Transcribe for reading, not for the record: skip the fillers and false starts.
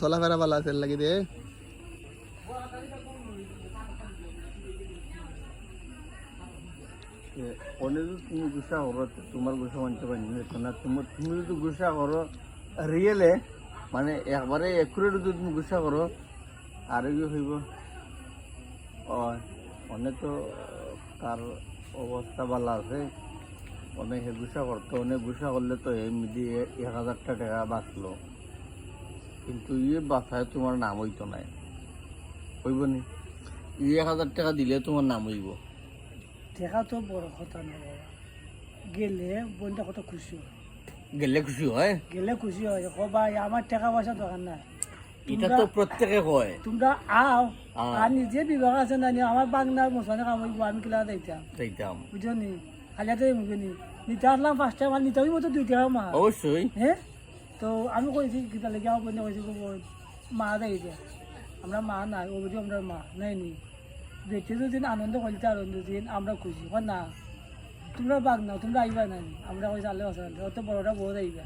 চলাফেরা ভালো আছে লাগি দে অনেক তুমি গুসা করো তোমার গুসা মানতে পারি না তুমি যদি গুসা করো রিয়েলে মানে একবারে একুরেট যদি তুমি গুসা করো আর কি হইব অনেক তো তার অবস্থা ভালো আছে অনেক গুসা করতো অনেক গুসা করলে তো এমনি 1000 টাকা বাঁচলো কিন্তু বাসায় তোমার নাম হইতো না হইব নি 1000 টাকা দিলে তোমার নাম হইব দেখা তো বড় কথা না বাবা গেলে বোনটা কত খুশি হয় গেলে খুশি হয় গেলে খুশি হয় ভাই আমার টাকা পয়সা দরকার নাই এটা তো প্রত্যেকে কয় তোমরা আও আর নিজে বিভাগ আছে না আমার বাংলার মশানে কামাইব আমি কিলা যাইতাম বুঝছো নি খালি তো মুখে নি নিতে আসলাম 5 টাকা মাল নিতে হইব তো 2 টাকা মা অবশ্যই হ্যাঁ তো আমি কইছি কিতা লেগে আমার বোনে কইছি মা দেই দে আমরা মা নাই ও বুঝি আমরা মা নাই নি বেঁচে যদি আনন্দ করতে আনন্দ দিন আমরা খুশি না তোমরা বাঘ না তোমরা আইবা না আমরা কইছি আল্লাহ অত বড়টা বহুত আইবা